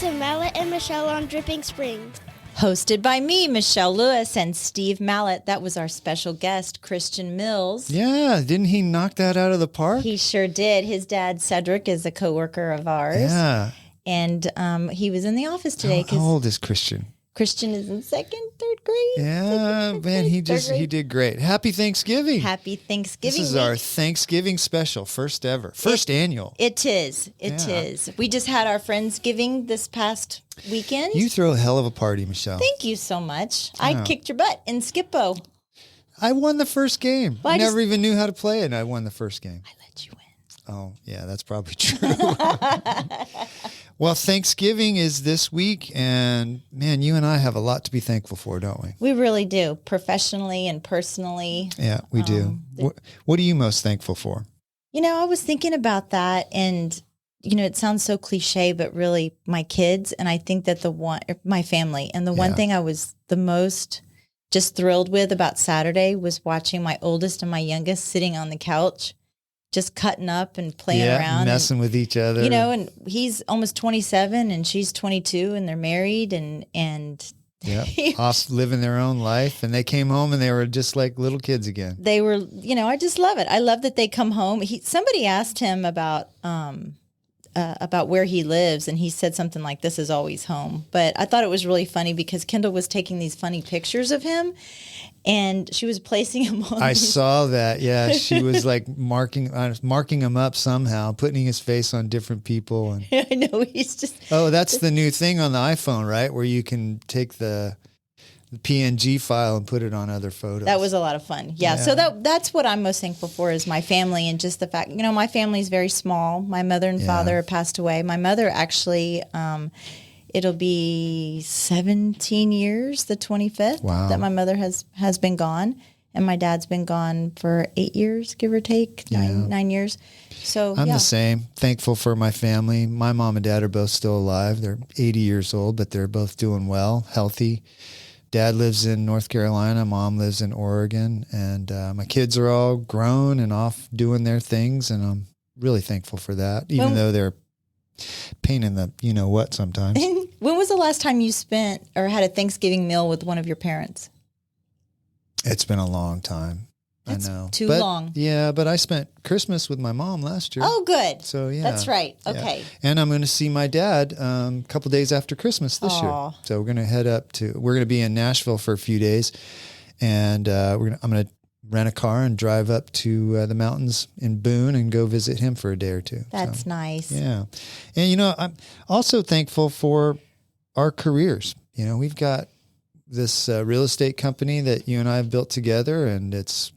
to Mallet and Michelle on Dripping Springs. Hosted by me, Michelle Lewis, and Steve Mallet. That was our special guest, Christian Mills. Yeah, didn't he knock that out of the park? He sure did. His dad, Cedric, is a coworker of ours. Yeah. And he was in the office today. How old is Christian? Christian is in third grade. Yeah, man, he did great. Happy Thanksgiving. Happy Thanksgiving. This is our Thanksgiving special, first ever, first annual. It is. It is. We just had our Friendsgiving this past weekend. You throw a hell of a party, Michelle. Thank you so much. I kicked your butt in Skippo. I won the first game. Well, I never even knew how to play it, and I won the first game. I let you win. Oh, yeah, that's probably true. Well, Thanksgiving is this week, and man, you and I have a lot to be thankful for, don't we? We really do, professionally and personally. Yeah, we do. What are you most thankful for? You know, I was thinking about that, and you know, it sounds so cliche, but really my kids, and I think that my family, and the one thing I was the most just thrilled with about Saturday was watching my oldest and my youngest sitting on the couch, just cutting up and playing around. Messing with each other. You know, and he's almost 27 and she's 22 and they're married and off living their own life. And they came home and they were just like little kids again. They were, you know, I just love it. I love that they come home. Somebody asked him about where he lives, and he said something like, "This is always home." But I thought it was really funny because Kendall was taking these funny pictures of him, and she was placing him on. I saw that. Yeah, she was like marking him up somehow, putting his face on different people. And I know he's just. Oh, that's the new thing on the iPhone, right? Where you can take the PNG file and put it on other photos. That was a lot of fun. Yeah. So that's what I'm most thankful for is my family, and just the fact, you know, my family is very small. My mother and father passed away. My mother actually, it'll be 17 years, the 25th, that my mother has been gone. And my dad's been gone for 8 years, give or take, 9 years. So I'm the same. Thankful for my family. My mom and dad are both still alive. They're 80 years old, but they're both doing well, healthy. Dad lives in North Carolina. Mom lives in Oregon. And my kids are all grown and off doing their things. And I'm really thankful for that, even though they're pain in the you-know-what sometimes. When was the last time you spent or had a Thanksgiving meal with one of your parents? It's been a long time. That's I know. Too long. Yeah, but I spent Christmas with my mom last year. Oh, good. So, yeah. That's right. Okay. Yeah. And I'm going to see my dad a couple days after Christmas this year. So we're going to we're going to be in Nashville for a few days. And I'm going to rent a car and drive up to the mountains in Boone and go visit him for a day or two. That's nice. Yeah. And, you know, I'm also thankful for our careers. You know, we've got this real estate company that you and I have built together, and it's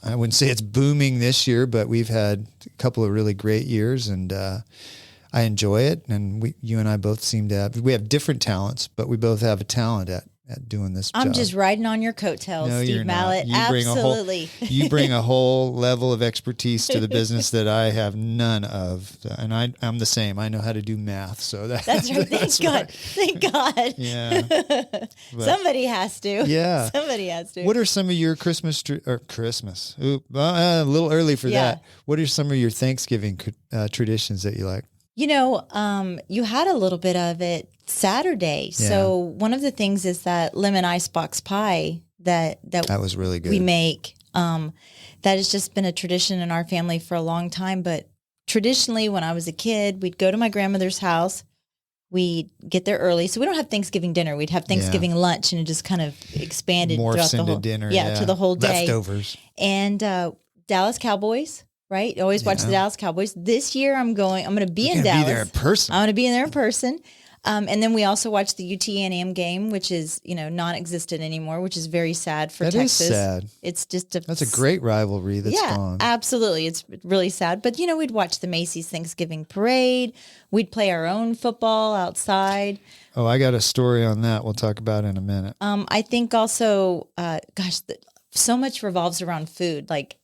I wouldn't say it's booming this year, but we've had a couple of really great years, and I enjoy it. And you and I both we have different talents, but we both have a talent at doing this job. I'm just riding on your coattails, No, Steve you're Mallet. not. Absolutely. You bring a whole level of expertise to the business that I have none of. And I'm the same. I know how to do math. So that's right. Thank God. Thank God. Yeah. Somebody has to. Yeah. Somebody has to. What are some of your Christmas? Oop, a little early for that. What are some of your Thanksgiving traditions that you like? You know, you had a little bit of it Saturday. Yeah. So one of the things is that lemon icebox pie that was really good. We make. That has just been a tradition in our family for a long time. But traditionally, when I was a kid, we'd go to my grandmother's house. We'd get there early. So we don't have Thanksgiving dinner. We'd have Thanksgiving lunch, and it just kind of expanded throughout the whole dinner. To the whole day. Leftovers. And Dallas Cowboys. Right? Always watch the Dallas Cowboys. This year I'm going to be in Dallas. Be there in person. I'm going to be in there in person. And then we also watch the UT A&M game, which is, you know, non-existent anymore, which is very sad for Texas. That is sad. It's just that's a great rivalry that's gone. Absolutely. It's really sad. But, you know, we'd watch the Macy's Thanksgiving parade. We'd play our own football outside. Oh, I got a story on that we'll talk about in a minute. I think also, so much revolves around food. Like,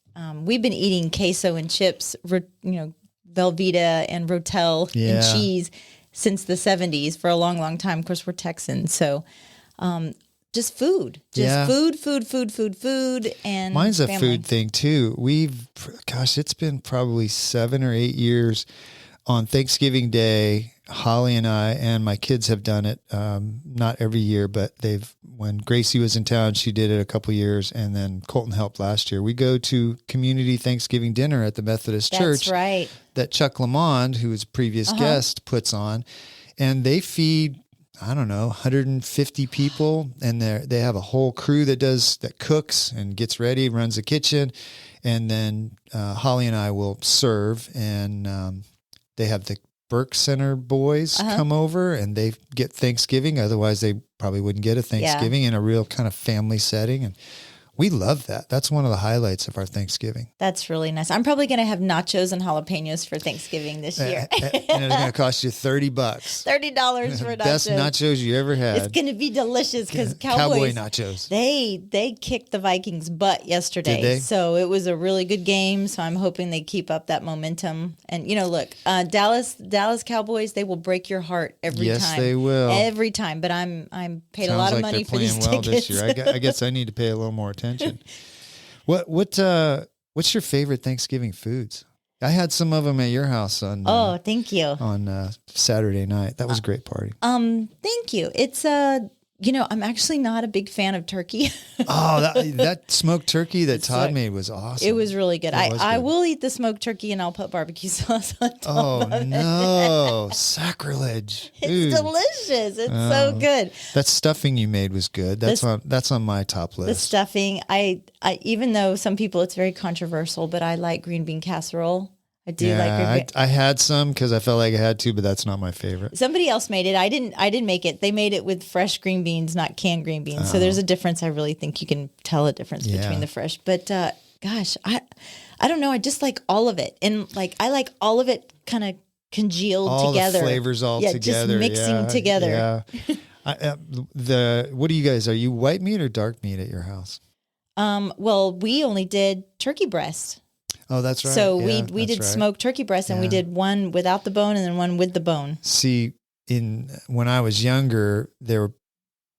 we've been eating queso and chips, you know, Velveeta and Rotel and cheese since the 70s for a long, long time. Of course, we're Texans. So just food. Food. And mine's a family. food thing, too. It's been probably 7 or 8 years on Thanksgiving Day. Holly and I and my kids have done it. Not every year, but when Gracie was in town, she did it a couple years, and then Colton helped last year. We go to community Thanksgiving dinner at the Methodist Church. That's right. That Chuck Lamond, who was a previous guest, puts on, and they feed, I don't know, 150 people, and they have a whole crew that cooks and gets ready, runs the kitchen, and then Holly and I will serve, and they have the Burke Center boys come over, and they get Thanksgiving. Otherwise, they probably wouldn't get a Thanksgiving in a real kind of family setting, and we love that. That's one of the highlights of our Thanksgiving. That's really nice. I'm probably going to have nachos and jalapenos for Thanksgiving this year. And it's going to cost you $30. $30 for nachos. Best nachos you ever had. It's going to be delicious because Cowboy nachos. They kicked the Vikings' butt yesterday. Did they? So it was a really good game. So I'm hoping they keep up that momentum. And look, Dallas Cowboys, they will break your heart every time. Yes, they will. Every time. But I'm paid a lot of money for these tickets. This year. I guess I need to pay a little more attention. What's your favorite Thanksgiving foods? I had some of them at your house on. Thank you. On Saturday night, that was a great party. Thank you. It's I'm actually not a big fan of turkey. that smoked turkey that Todd made was awesome. It was really good. I will eat the smoked turkey, and I'll put barbecue sauce on top of it. No, sacrilege! It's delicious. It's so good. That stuffing you made was good. That's on my top list. The stuffing, I even though some people it's very controversial, but I like green bean casserole. I do like green bean. I had some because I felt like I had to, but that's not my favorite. Somebody else made it. I didn't make it. They made it with fresh green beans, not canned green beans. So there's a difference. I really think you can tell a difference between the fresh. But gosh, I don't know. I just like all of it, and I like all of it kind of congealed together. All the flavors all together, just mixing together. Yeah. What do you guys? Are you white meat or dark meat at your house? Well, we only did turkey breast. Oh, that's right. So we did smoked turkey breast, and we did one without the bone and then one with the bone. See, when I was younger, there were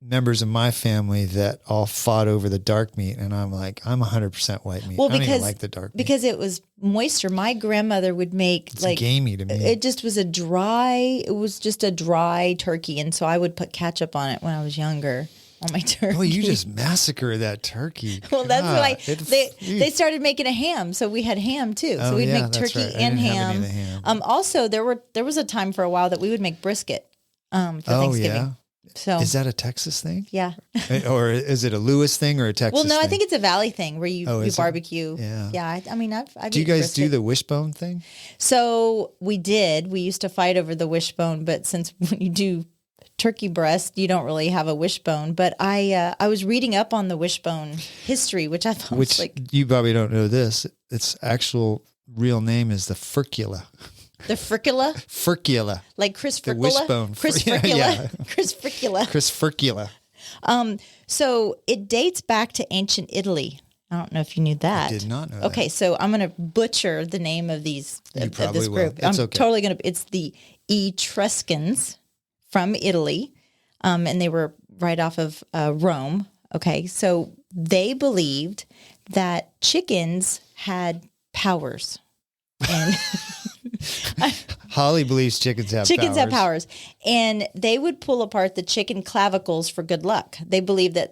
members of my family that all fought over the dark meat, and I'm like, I'm 100% white meat. Well, I don't even like the dark meat. Because it was moister. My grandmother would make it's gamey to me. It just was just a dry turkey, and so I would put ketchup on it when I was younger. On my turkey. Oh, you just massacre that turkey. Well, that's why they started making a ham, so we had ham too. So we'd make turkey and ham. Also, there was a time for a while that we would make brisket for Thanksgiving. Yeah. So is that a Texas thing? Yeah. Or is it a Lewis thing or a Texas? Well, no, thing? I think it's a Valley thing where you barbecue. Yeah. Yeah. I mean, I've do you guys do the wishbone thing? So we did. We used to fight over the wishbone, but since when you do turkey breast, you don't really have a wishbone. But I was reading up on the wishbone history, which I thought was you probably don't know this. Its actual real name is the furcula. The fricula? Furcula. Like Chris Fricula? The wishbone. Chris Fricula. Yeah. Chris Fricula. Chris Furcula. So it dates back to ancient Italy. I don't know if you knew that. I did not know Okay, so I'm going to butcher the name of these of this group. It's okay. Totally going to. It's the Etruscans from Italy, and they were right off of Rome. Okay, so they believed that chickens had powers. And Holly believes chickens have powers. And they would pull apart the chicken clavicles for good luck. They believed that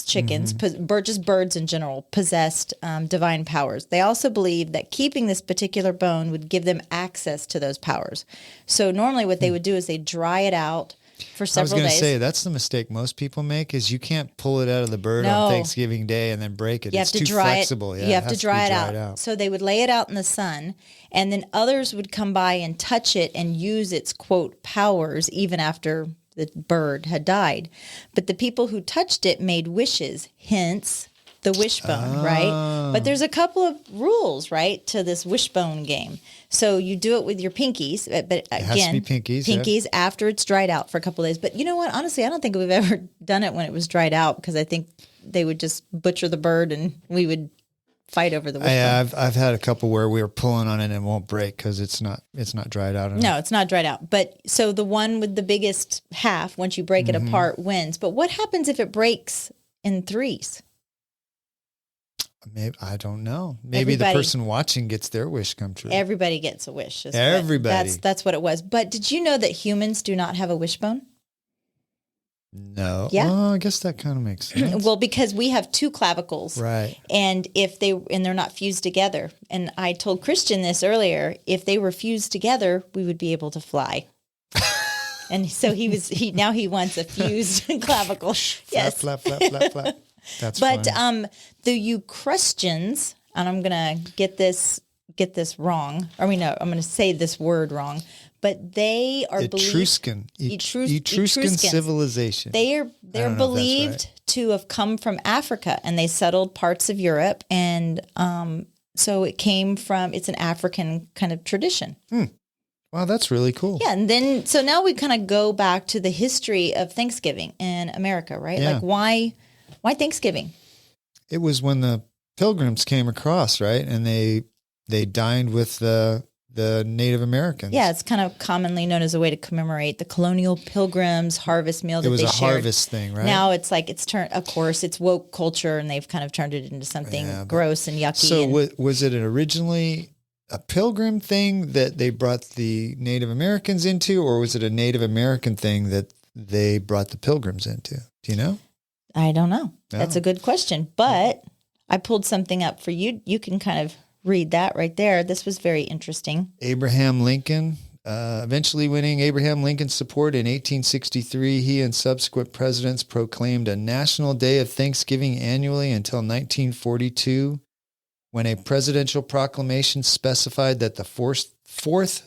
chickens, birds in general, possessed divine powers. They also believed that keeping this particular bone would give them access to those powers. So normally what they would do is they dry it out for several days. I was going to say, that's the mistake most people make is you can't pull it out of the bird on Thanksgiving Day and then break it. You it's have to too dry flexible. It. Yeah, you have to dry it out. So they would lay it out in the sun, and then others would come by and touch it and use its, quote, powers even after the bird had died. But the people who touched it made wishes, hence the wishbone, right? But there's a couple of rules, right, to this wishbone game. So you do it with your pinkies, but again, it has to be pinkies after it's dried out for a couple of days. But you know what? Honestly, I don't think we've ever done it when it was dried out because I think they would just butcher the bird and we would fight over the wishbone. I've had a couple where we were pulling on it and it won't break because it's not dried out enough. No, it's not dried out. But so the one with the biggest half, once you break it apart, wins. But what happens if it breaks in threes? Maybe, I don't know. Maybe the person watching gets their wish come true. Everybody gets a wish. Everybody. That's what it was. But did you know that humans do not have a wishbone? No. Yeah. Well, I guess that kind of makes sense. Well, because we have two clavicles. Right. And they're not fused together. And I told Christian this earlier, if they were fused together, we would be able to fly. And so now he wants a fused clavicle. Yes. Flap, flap, flap, flap, flap. That's But funny. the Etruscans, and I'm gonna get this wrong. Or no, I'm gonna say this word wrong. But they are Etruscan civilization. They're believed to have come from Africa, and they settled parts of Europe, and so it's an African kind of tradition. Wow, that's really cool. Yeah, and then so now we kind of go back to the history of Thanksgiving in America, right? Yeah. Like why Thanksgiving? It was when the Pilgrims came across, right? And they dined with the Native Americans. Yeah, it's kind of commonly known as a way to commemorate the colonial Pilgrims harvest meal that they shared. It was a harvest thing, right? Now it's like of course, it's woke culture, and they've kind of turned it into something gross and yucky. So was it originally a Pilgrim thing that they brought the Native Americans into, or was it a Native American thing that they brought the Pilgrims into? Do you know? I don't know. That's a good question. But I pulled something up for you. You can kind of read that right there. This was very interesting. Abraham Lincoln, eventually winning Abraham Lincoln's support in 1863, he and subsequent presidents proclaimed a national day of Thanksgiving annually until 1942, when a presidential proclamation specified that the fourth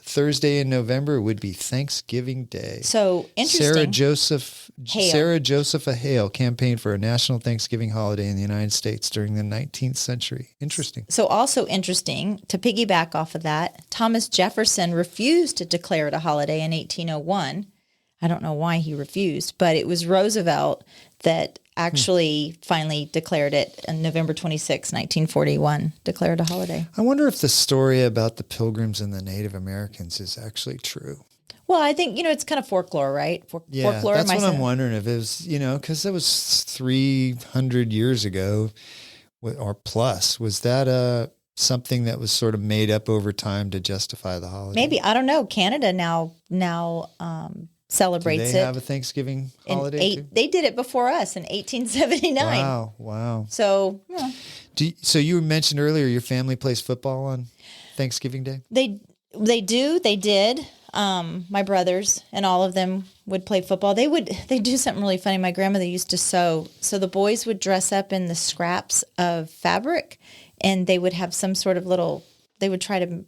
Thursday in November would be Thanksgiving Day. So interesting. Sarah Josepha Hale campaigned for a national Thanksgiving holiday in the United States during the 19th century. Interesting. So also interesting, to piggyback off of that, Thomas Jefferson refused to declare it a holiday in 1801. I don't know why he refused, but it was Roosevelt that actually finally declared it on November 26, 1941, declared a holiday. I wonder if the story about the Pilgrims and the Native Americans is actually true. Well, I think, it's kind of folklore, right? Folklore. That's what I'm wondering if it was, because it was 300 years ago or plus. Was that something that was sort of made up over time to justify the holiday? Maybe. I don't know. Canada now celebrates it. Do they have a Thanksgiving holiday too? They did it before us in 1879. Wow. So, so you mentioned earlier your family plays football on Thanksgiving Day? They did. My brothers and all of them would play football. They do something really funny. My grandmother used to sew. So the boys would dress up in the scraps of fabric, and they would have some sort of they would try to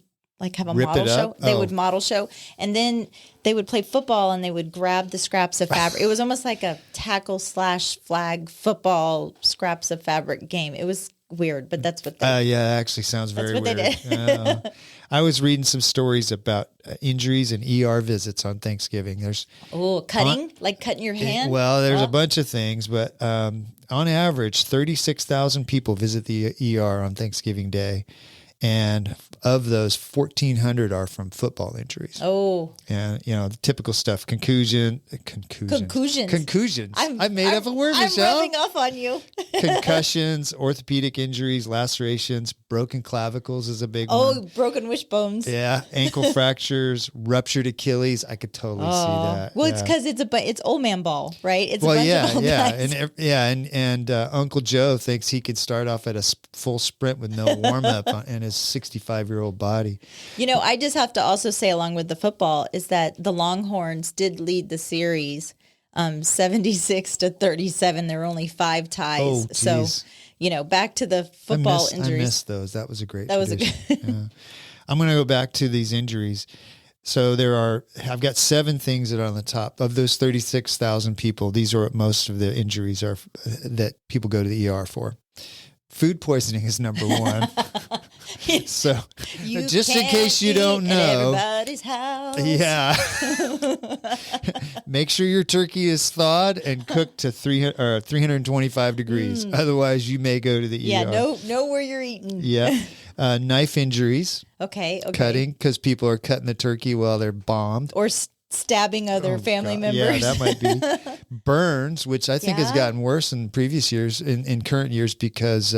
have a model show. They would model show, and then they would play football, and they would grab the scraps of fabric. It was almost like a tackle/flag football scraps of fabric game. It was weird, but that's what they it actually sounds very weird. That's what they did. I was reading some stories about injuries and ER visits on Thanksgiving. There's cutting your hand. Well, there's a bunch of things, but on average, 36,000 people visit the ER on Thanksgiving Day. And of those, 1,400 are from football injuries. Oh. And, the typical stuff, concussions. I made up a word, Michelle. I'm rubbing off on you. Concussions, orthopedic injuries, lacerations, broken clavicles is a big one. Oh, broken wishbones. Yeah. Ankle fractures, ruptured Achilles. I could totally see that. Well, it's because it's old man ball, right? It's a bunch of old guys. And Uncle Joe thinks he could start off at a full sprint with no warm up in his 65-year-old body. I just have to also say, along with the football, is that the Longhorns did lead the series 76-37. There were only 5 ties. Oh, geez. So, back to the football injuries. I missed those. That was a great tradition. I'm going to go back to these injuries. So I've got 7 things that are on the top. Of those 36,000 people, these are what most of the injuries are that people go to the ER for. Food poisoning is number 1. So just in case you don't know, everybody's house. Yeah. Make sure your turkey is thawed and cooked to 325 degrees. Otherwise, you may go to the ER. Yeah, know where you're eating. Yeah. Knife injuries. Okay. Cutting, because people are cutting the turkey while they're bombed. Or stabbing other family members. Yeah, that might be. Burns, which I think has gotten worse in previous years, in current years, because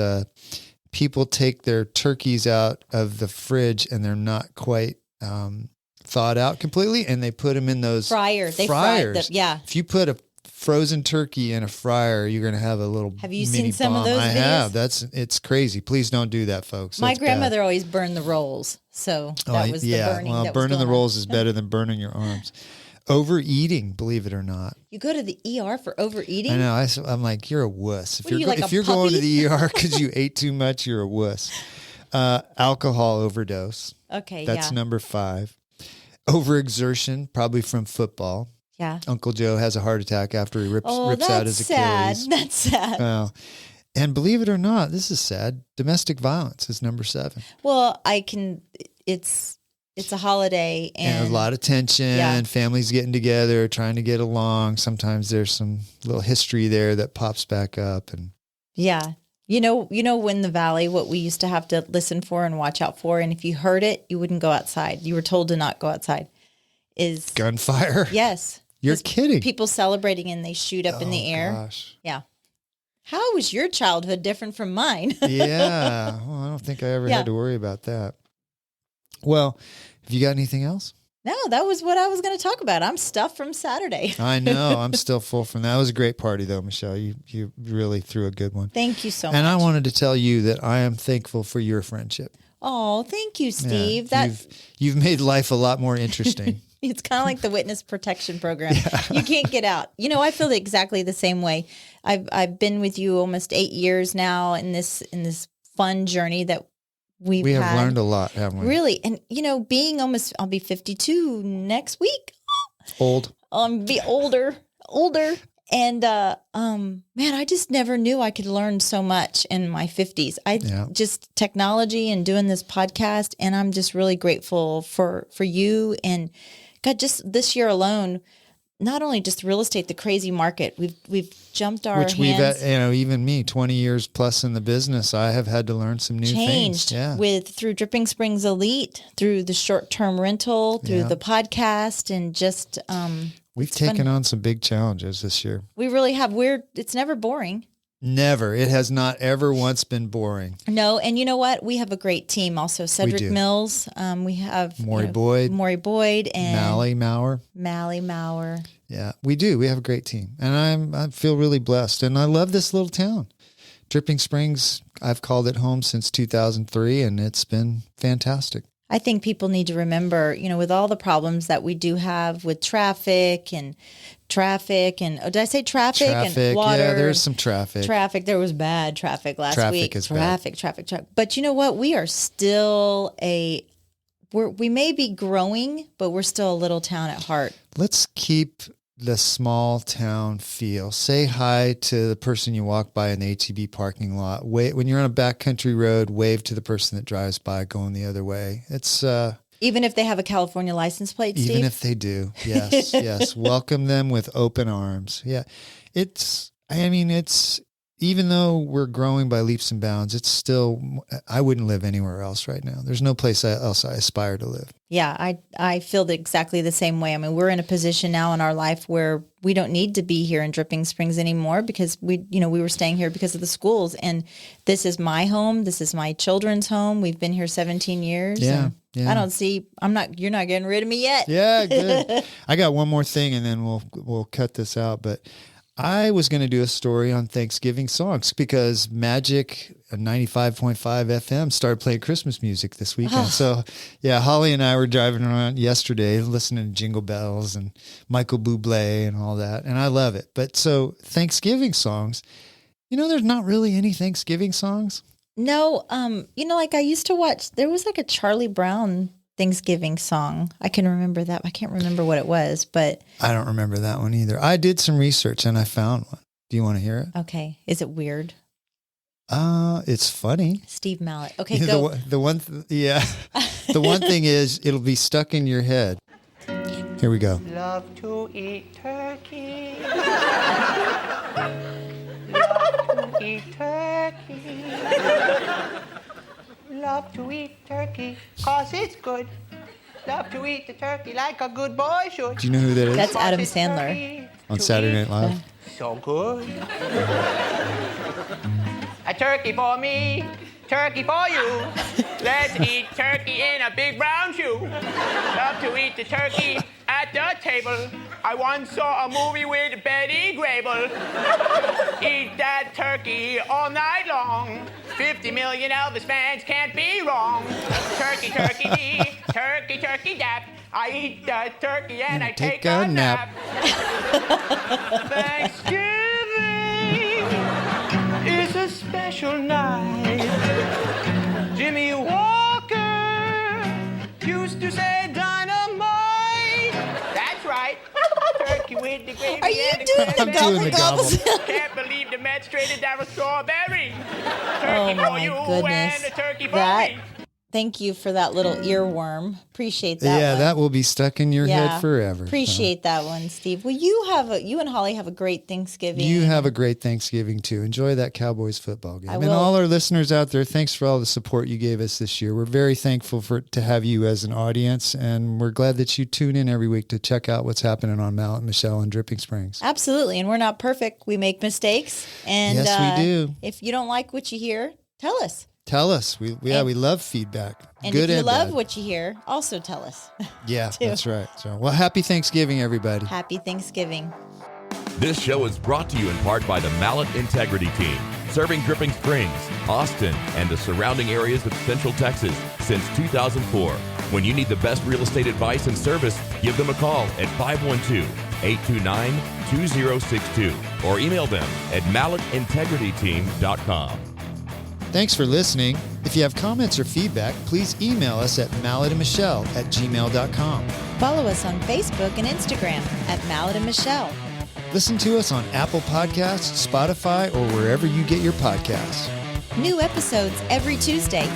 people take their turkeys out of the fridge and they're not quite thawed out completely, and they put them in those fryers. They fryers. fry them, yeah. If you put a frozen turkey in a fryer, you're going to have a little. Have you mini seen some bomb. of those I videos? have. It's crazy. Please don't do that, folks. My That's grandmother bad. always burned the rolls, so that was the burning. Well, that was burning the going rolls on. is better than burning your arms. Overeating, believe it or not. You go to the ER for overeating? I know. I'm like, you're a wuss. If What are you, like if a you're going to puppy? the ER because you ate too much, you're a wuss. Alcohol overdose. Okay, That's yeah. number 5. Overexertion, probably from football. Yeah. Uncle Joe has a heart attack after he rips out his sad. Achilles. That's sad. Well, and believe it or not, this is sad. Domestic violence is number 7. Well, it's a holiday And and a lot of tension, Yeah. families getting together, trying to get along. Sometimes there's some little history there that pops back up. And yeah. You know, in the valley, what we used to have to listen for and watch out for, and if you heard it, you wouldn't go outside. You were told to not go outside. Is gunfire? yes. You're Just kidding. People celebrating and they shoot up in the air. Gosh. Yeah. How was your childhood different from mine? Yeah. Well, I don't think I ever Yeah. had to worry about that. Well, have you got anything else? No, that was what I was going to talk about. I'm stuffed from Saturday. I know. I'm still full from that. It was a great party, though, Michelle. You really threw a good one. Thank you so much. And I wanted to tell you that I am thankful for your friendship. Oh, thank you, Steve. Yeah, That you've made life a lot more interesting. it's kind of like the witness protection program. You can't get out. You know, I feel exactly the same way. I've been with you almost 8 years now in this fun journey that we have had. learned a lot, haven't we? Really, and being I'll be 52 next week. Old. Be older, and man, I just never knew I could learn so much in my 50s. Just technology and doing this podcast, and I'm just really grateful for you and God. Just this year alone, not only just real estate, the crazy market. We've jumped our Which hands. even me, 20 years plus in the business, I have had to learn some new Changed things. Yeah. through Dripping Springs Elite, through the short-term rental, through the podcast, and just We've taken on some big challenges this year. we really have. It's never boring. Never. It has not ever once been boring. No, and you know what? We have a great team. Also, Cedric do. Mills. We have Maury Boyd, and Mally Maurer. Yeah, we do. We have a great team, and I feel really blessed, and I love this little town, Dripping Springs. I've called it home since 2003, and it's been fantastic. I think people need to remember, with all the problems that we do have with traffic and did I say traffic? And water. Yeah, there's some traffic. There was bad traffic last week. Traffic. But you know what? We are still we may be growing, but we're still a little town at heart. Let's keep the small town feel. Say hi to the person you walk by in the HEB parking lot. When you're on a backcountry road, wave to the person that drives by going the other way. It's even if they have a California license plate, Steve? Even if they do. Yes, yes. Welcome them with open arms. Yeah. Even though we're growing by leaps and bounds, it's still, I wouldn't live anywhere else right now. There's no place else I aspire to live. Yeah, I feel exactly the same way. I mean, we're in a position now in our life where we don't need to be here in Dripping Springs anymore because we were staying here because of the schools. And this is my home. This is my children's home. We've been here 17 years. Yeah. I don't see, you're not getting rid of me yet. Yeah, good. I got one more thing and then we'll cut this out. But I was going to do a story on Thanksgiving songs because Magic 95.5 FM started playing Christmas music this weekend. So, yeah, Holly and I were driving around yesterday listening to Jingle Bells and Michael Bublé and all that. And I love it. But so Thanksgiving songs, there's not really any Thanksgiving songs. No, like I used to watch, there was like a Charlie Brown Thanksgiving song. I can remember that. I can't remember what it was, but I don't remember that one either. I did some research and I found one. Do you want to hear it? Okay. Is it weird? It's funny. Steve Mallet. Okay, go. The one thing is it'll be stuck in your head. Here we go. Love to eat turkey. Love to eat turkey. Love to eat turkey, 'cause it's good. Love to eat the turkey like a good boy should. Do you know who that is? That's Adam Sandler. On Saturday Night Live. So good. A turkey for me, turkey for you. Let's eat turkey in a big brown shoe. Love to eat the turkey at the table. I once saw a movie with Betty Grable. Eat that turkey all night long. 50 million Elvis fans can't be wrong. Turkey, turkey dee, turkey, turkey dap. I eat the turkey and I take a nap. Thanksgiving is a special night. Jimmy Walker used to say dynamite. That's right. Turkey with the gravy. Are you and the doing the I'm doing the gobble gobble. gobble? Can't believe the Mets traded Darryl Strawberry. Turkey Oh for my you goodness. and a turkey for That me. Thank you for that little earworm. Appreciate that. Yeah, one. that will be stuck in your head forever. Appreciate that one, Steve. Well, you and Holly have a great Thanksgiving. You have a great Thanksgiving too. Enjoy that Cowboys football game. I And will. all our listeners out there, thanks for all the support you gave us this year. We're very thankful to have you as an audience, and we're glad that you tune in every week to check out what's happening on Mallet, Michelle, and Dripping Springs. Absolutely, and we're not perfect. We make mistakes, and Yes, we do. If you don't like what you hear, tell us. Tell us. We love feedback. And Good if you and love bad. what you hear, also tell us. Yeah, that's right. So, well, happy Thanksgiving, everybody. Happy Thanksgiving. This show is brought to you in part by the Mallet Integrity Team, serving Dripping Springs, Austin, and the surrounding areas of Central Texas since 2004. When you need the best real estate advice and service, give them a call at 512-829-2062 or email them at malletintegrityteam.com. Thanks for listening. If you have comments or feedback, please email us at malletandmichelle@gmail.com. Follow us on Facebook and Instagram at Mallet and Michelle. Listen to us on Apple Podcasts, Spotify, or wherever you get your podcasts. New episodes every Tuesday.